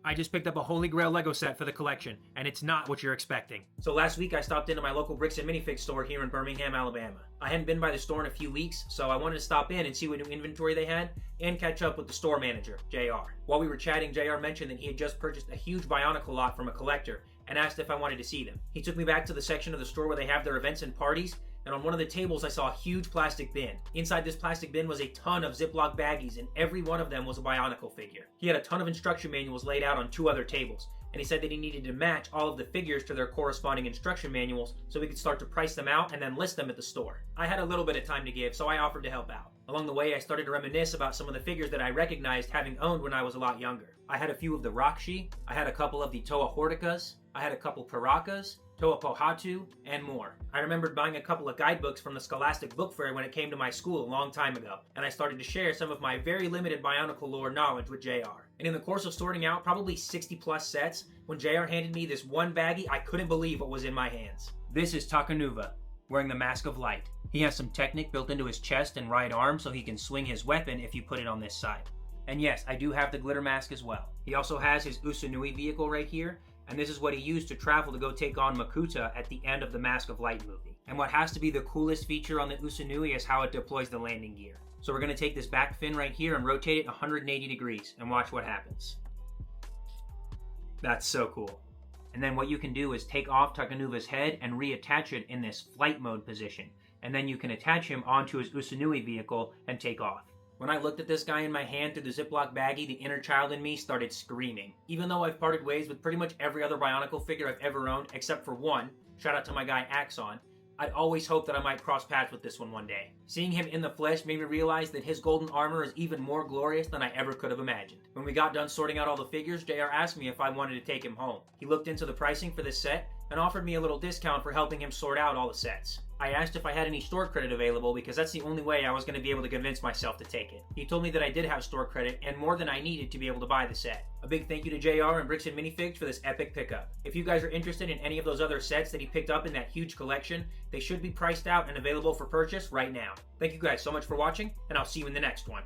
I just picked up a Holy Grail Lego set for the collection, and it's not what you're expecting. So last week I stopped into my local bricks and minifig store here in Birmingham, Alabama. I hadn't been by the store in a few weeks, so I wanted to stop in and see what new inventory they had, and catch up with the store manager, JR. While we were chatting, JR mentioned that he had just purchased a huge Bionicle lot from a collector, and asked if I wanted to see them. He took me back to the section of the store where they have their events and parties, and on one of the tables I saw a huge plastic bin. Inside this plastic bin was a ton of Ziploc baggies, and every one of them was a Bionicle figure. He had a ton of instruction manuals laid out on 2 other tables, and he said that he needed to match all of the figures to their corresponding instruction manuals so we could start to price them out and then list them at the store. I had a little bit of time to give, so I offered to help out. Along the way, I started to reminisce about some of the figures that I recognized having owned when I was a lot younger. I had a few of the Rakshi, I had a couple of the Toa Horticas, I had a couple Parakas, Toa Pohatu, and more. I remembered buying a couple of guidebooks from the Scholastic Book Fair when it came to my school a long time ago, and I started to share some of my very limited Bionicle lore knowledge with JR. And in the course of sorting out probably 60 plus sets, when JR handed me this one baggie, I couldn't believe what was in my hands. This is Takanuva, wearing the Mask of Light. He has some Technic built into his chest and right arm so he can swing his weapon if you put it on this side. And yes, I do have the glitter mask as well. He also has his Usanui vehicle right here, and this is what he used to travel to go take on Makuta at the end of the Mask of Light movie. And what has to be the coolest feature on the Usanui is how it deploys the landing gear. So we're going to take this back fin right here and rotate it 180 degrees and watch what happens. That's so cool. And then what you can do is take off Takanuva's head and reattach it in this flight mode position. And then you can attach him onto his Usanui vehicle and take off. When I looked at this guy in my hand through the Ziploc baggie, the inner child in me started screaming. Even though I've parted ways with pretty much every other Bionicle figure I've ever owned, except for one, shout out to my guy Axon, I'd always hoped that I might cross paths with this one day. Seeing him in the flesh made me realize that his golden armor is even more glorious than I ever could have imagined. When we got done sorting out all the figures, JR asked me if I wanted to take him home. He looked into the pricing for this set and offered me a little discount for helping him sort out all the sets. I asked if I had any store credit available because that's the only way I was going to be able to convince myself to take it. He told me that I did have store credit and more than I needed to be able to buy the set. A big thank you to JR and Bricks and Minifigs for this epic pickup. If you guys are interested in any of those other sets that he picked up in that huge collection, they should be priced out and available for purchase right now. Thank you guys so much for watching, and I'll see you in the next one.